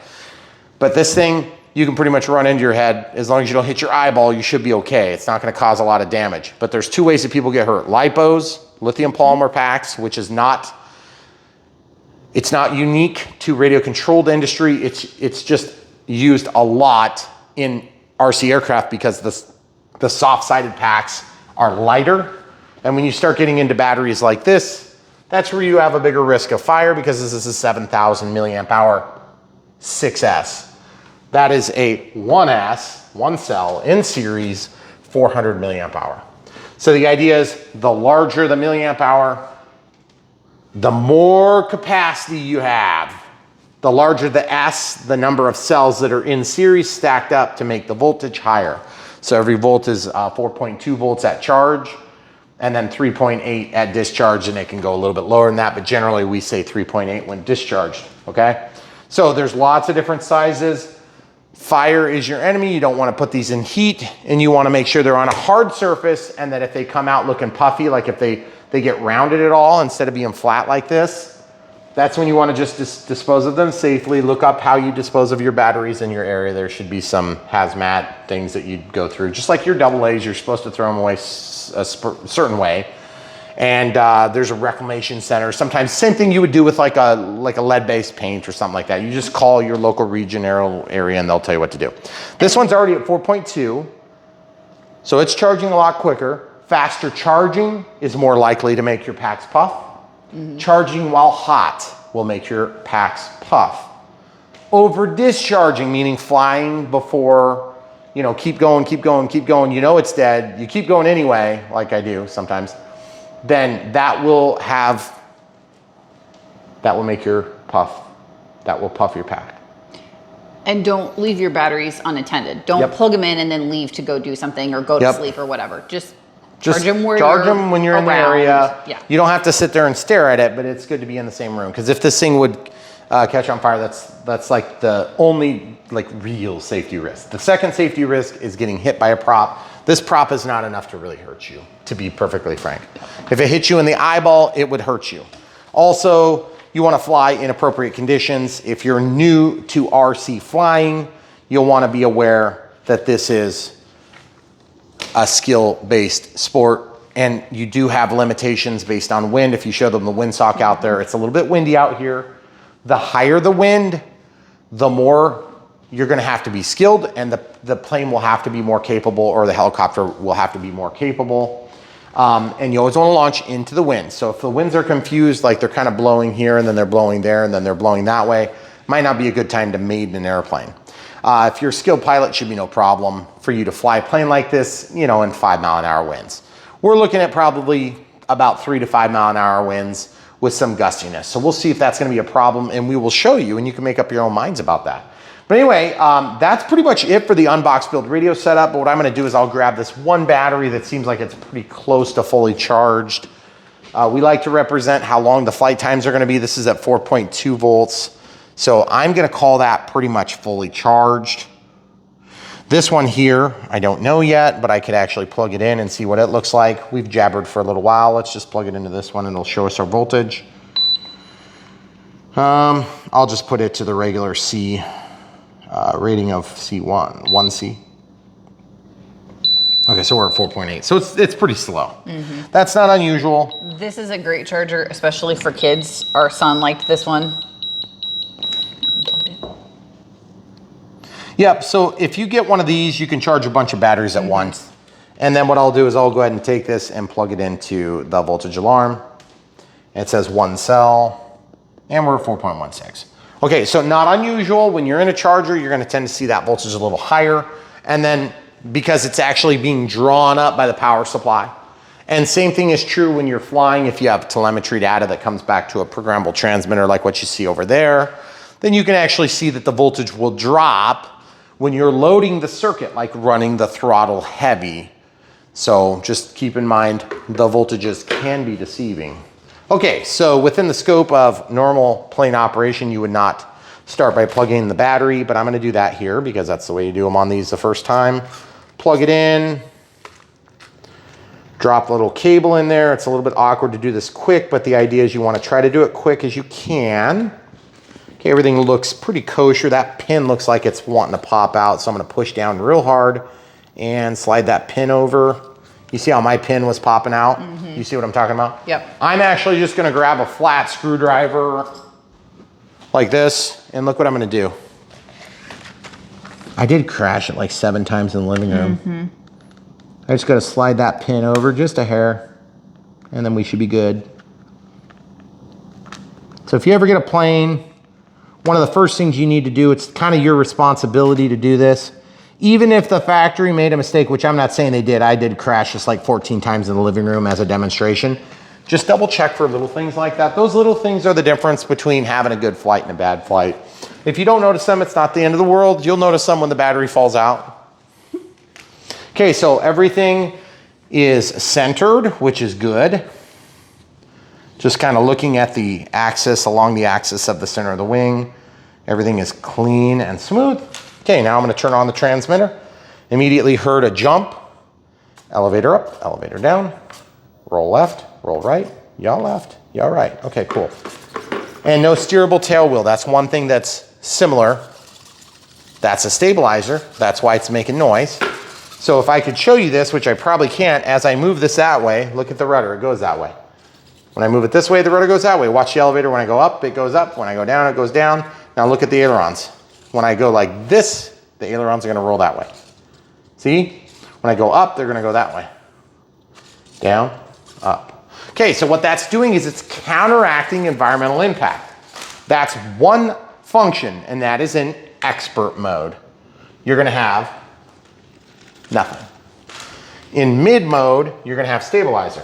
But this thing, you can pretty much run into your head. As long as you don't hit your eyeball, you should be okay. It's not gonna cause a lot of damage. But there's two ways that people get hurt. Lipos, lithium polymer packs, which is not, it's not unique to radio controlled industry. It's just used a lot in RC aircraft because the soft-sided packs are lighter. And when you start getting into batteries like this, that's where you have a bigger risk of fire because this is a 7,000 milliamp hour 6S. That is a 1S, one cell in series, 400 milliamp hour. So the idea is the larger the milliamp hour, the more capacity you have. The larger the S, the number of cells that are in series stacked up to make the voltage higher. So every volt is 4.2 volts at charge, and then 3.8 at discharge, and it can go a little bit lower than that, but generally we say 3.8 when discharged, okay? So there's lots of different sizes. Fire is your enemy. You don't want to put these in heat, and you want to make sure they're on a hard surface, and that if they come out looking puffy, like if they get rounded at all instead of being flat like this, that's when you want to just dispose of them safely. Look up how you dispose of your batteries in your area. There should be some hazmat things that you'd go through. Just like your AA's, you're supposed to throw them away a certain way. And there's a reclamation center. Sometimes same thing you would do with like a lead-based paint or something like that. You just call your local region area and they'll tell you what to do. This one's already at 4.2, so it's charging a lot quicker. Faster charging is more likely to make your packs puff. Mm-hmm. Charging while hot will make your packs puff. Over discharging, meaning flying before you know, keep going, keep going, keep going, you know it's dead, you keep going anyway, like I do sometimes, then that will make your puff, that will puff your pack. And don't leave your batteries unattended. Don't plug them in and then leave to go do something or go to sleep or whatever. Just charge them when you're in the area. Yeah. You don't have to sit there and stare at it, but it's good to be in the same room. Because if this thing would catch on fire, that's like the only like real safety risk. The second safety risk is getting hit by a prop. This prop is not enough to really hurt you, to be perfectly frank. If it hits you in the eyeball, it would hurt you. Also, you want to fly in appropriate conditions. If you're new to RC flying, you'll want to be aware that this is a skill-based sport, and you do have limitations based on wind. If you show them the windsock out there, it's a little bit windy out here. The higher the wind, the more you're going to have to be skilled, and the plane will have to be more capable, or the helicopter will have to be more capable. And you always want to launch into the wind. So if the winds are confused, like they're kind of blowing here and then they're blowing there and then they're blowing that way, might not be a good time to maiden an airplane. If you're a skilled pilot, should be no problem for you to fly a plane like this, you know, in 5-mile-an-hour winds. We're looking at probably about 3 to 5-mile-an-hour winds with some gustiness. So we'll see if that's going to be a problem, and we will show you, and you can make up your own minds about that. But anyway, that's pretty much it for the Unbox build radio setup. But what I'm going to do is I'll grab this one battery that seems like it's pretty close to fully charged. We like to represent how long the flight times are going to be. This is at 4.2 volts. So I'm going to call that pretty much fully charged. This one here, I don't know yet, but I could actually plug it in and see what it looks like. We've jabbered for a little while. Let's just plug it into this one and it'll show us our voltage. I'll just put it to the regular C rating of C1, 1C. Okay, so we're at 4.8. So it's pretty slow. Mm-hmm. That's not unusual. This is a great charger, especially for kids. Our son liked this one. Yep, so if you get one of these, you can charge a bunch of batteries at once. And then what I'll do is I'll go ahead and take this and plug it into the voltage alarm. It says 1 cell, and we're at 4.16. Okay, so not unusual. When you're in a charger, you're gonna tend to see that voltage a little higher. And then because it's actually being drawn up by the power supply. And same thing is true when you're flying. If you have telemetry data that comes back to a programmable transmitter like what you see over there, then you can actually see that the voltage will drop when you're loading the circuit, like running the throttle heavy. So just keep in mind, the voltages can be deceiving. Okay, so within the scope of normal plane operation, you would not start by plugging in the battery, but I'm gonna do that here because that's the way you do them on these the first time. Plug it in, drop a little cable in there. It's a little bit awkward to do this quick, but the idea is you wanna try to do it quick as you can. Okay, everything looks pretty kosher. That pin looks like it's wanting to pop out, so I'm gonna push down real hard and slide that pin over. You see how my pin was popping out? Mm-hmm. You see what I'm talking about? Yep. I'm actually just gonna grab a flat screwdriver like this, and look what I'm gonna do. I did crash it like 7 times in the living room. Mm-hmm. I just gotta slide that pin over just a hair, and then we should be good. So if you ever get a plane, one of the first things you need to do, it's kind of your responsibility to do this. Even if the factory made a mistake, which I'm not saying they did, I did crash this like 14 times in the living room as a demonstration. Just double check for little things like that. Those little things are the difference between having a good flight and a bad flight. If you don't notice them, it's not the end of the world. You'll notice them when the battery falls out. Okay, so everything is centered, which is good. Just kind of looking at the axis, along the axis of the center of the wing. Everything is clean and smooth. Okay, now I'm gonna turn on the transmitter. Immediately heard a jump. Elevator up, elevator down. Roll left, roll right, yaw left, yaw right. Okay, cool. And no steerable tail wheel. That's one thing that's similar. That's a stabilizer. That's why it's making noise. So if I could show you this, which I probably can't, as I move this that way, look at the rudder, it goes that way. When I move it this way, the rudder goes that way. Watch the elevator. When I go up, it goes up. When I go down, it goes down. Now look at the ailerons. When I go like this, the ailerons are gonna roll that way. See? When I go up, they're gonna go that way. Down, up. Okay, so what that's doing is it's counteracting environmental impact. That's one function, and that is in expert mode. You're gonna have Nothing. In mid mode, you're gonna have stabilizer.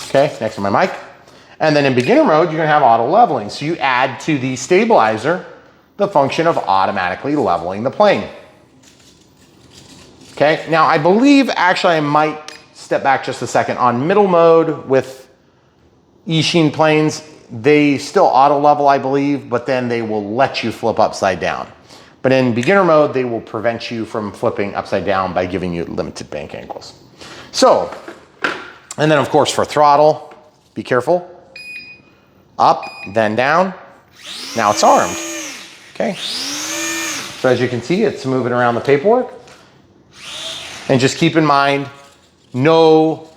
Okay, next to my mic. And then in beginner mode, you're gonna have auto leveling. So you add to the stabilizer the function of automatically leveling the plane. Okay, now I believe actually I might step back just a second. On middle mode with Eachine planes, they still auto level, I believe, but then they will let you flip upside down. But in beginner mode, they will prevent you from flipping upside down by giving you limited bank angles. So, and then of course for throttle, be careful. Up, then down. Now it's armed, okay? So as you can see, it's moving around the paperwork. And just keep in mind, no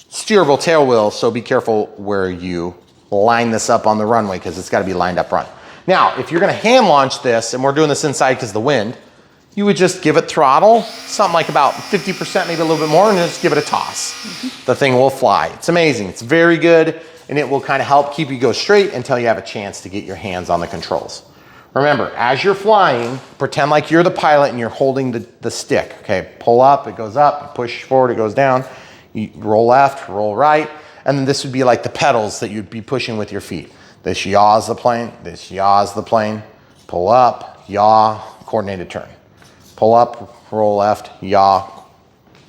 steerable tail wheel, so be careful where you line this up on the runway because it's gotta be lined up front. Now, if you're gonna hand launch this, and we're doing this inside because of the wind, you would just give it throttle, something like about 50%, maybe a little bit more, and just give it a toss. The thing will fly. It's amazing, it's very good, and it will kind of help keep you go straight until you have a chance to get your hands on the controls. Remember, as you're flying, pretend like you're the pilot and you're holding the stick, okay? Pull up, it goes up, push forward, it goes down. You roll left, roll right, and then this would be like the pedals that you'd be pushing with your feet. This yaws the plane, this yaws the plane. Pull up, yaw, coordinated turn. Pull up, roll left, yaw,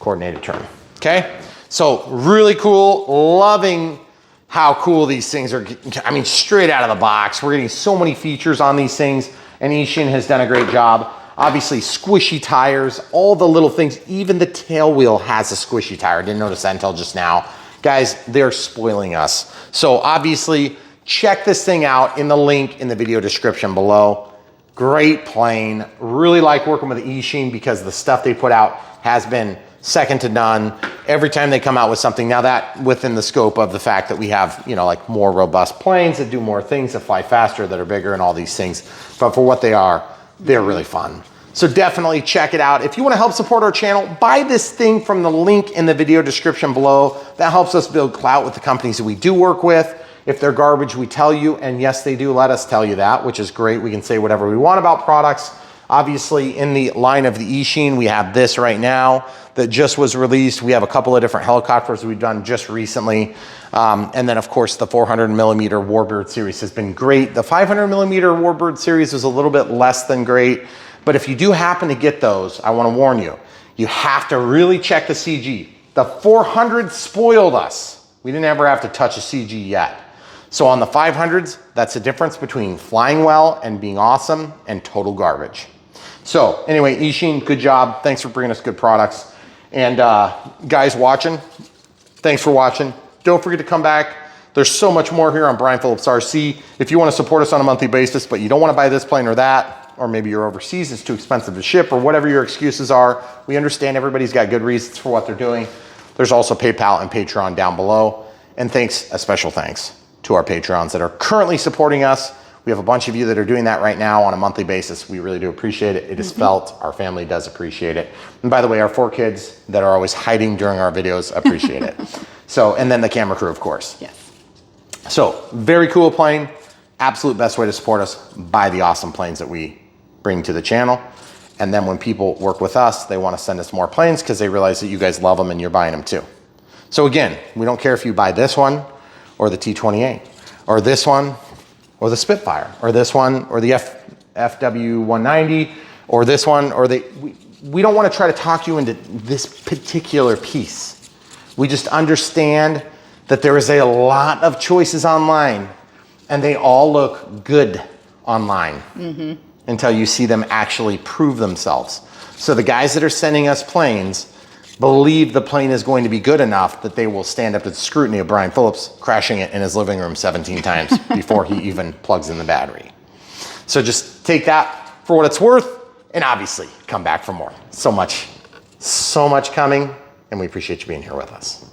coordinated turn, okay? So really cool, loving how cool these things are. I mean, straight out of the box. We're getting so many features on these things, and Eachine has done a great job. Obviously, squishy tires, all the little things, even the tail wheel has a squishy tire. I didn't notice that until just now. Guys, they're spoiling us. So obviously, check this thing out in the link in the video description below. Great plane. Really like working with Eachine because the stuff they put out has been second to none. Every time they come out with something, now that within the scope of the fact that we have, you know, like more robust planes that do more things, that fly faster, that are bigger and all these things. But for what they are, they're really fun. So definitely check it out. If you want to help support our channel, buy this thing from the link in the video description below. That helps us build clout with the companies that we do work with. If they're garbage, we tell you, and yes, they do let us tell you that, which is great. We can say whatever we want about products. Obviously, in the line of the Eachine, we have this right now that just was released. We have a couple of different helicopters we've done just recently. And then, of course, the 400mm Warbird series has been great. The 500mm Warbird series is a little bit less than great. But if you do happen to get those, I want to warn you, you have to really check the CG. The 400 spoiled us. We didn't ever have to touch a CG yet. So on the 500s, that's the difference between flying well and being awesome and total garbage. So anyway, Eachine, good job. Thanks for bringing us good products. And guys watching, thanks for watching. Don't forget to come back. There's so much more here on Brian Phillips RC. If you want to support us on a monthly basis, but you don't want to buy this plane or that, or maybe you're overseas, it's too expensive to ship, or whatever your excuses are, we understand everybody's got good reasons for what they're doing. There's also PayPal and Patreon down below. And thanks, a special thanks to our Patreons that are currently supporting us. We have a bunch of you that are doing that right now on a monthly basis. We really do appreciate it. It is felt. Our family does appreciate it. And by the way, our 4 kids that are always hiding during our videos appreciate it. So, and then the camera crew, of course. Yes. So, very cool plane. Absolute best way to support us. Buy the awesome planes that we bring to the channel. And then when people work with us, they want to send us more planes because they realize that you guys love them and you're buying them too. So again, we don't care if you buy this one or the T-28 or this one or the Spitfire or this one or the FW-190 or this one or we don't want to try to talk you into this particular piece. We just understand that there is a lot of choices online and they all look good online until you see them actually prove themselves. So the guys that are sending us planes believe the plane is going to be good enough that they will stand up to the scrutiny of Brian Phillips crashing it in his living room 17 times before he even plugs in the battery. So just take that for what it's worth and obviously come back for more. So much coming and we appreciate you being here with us.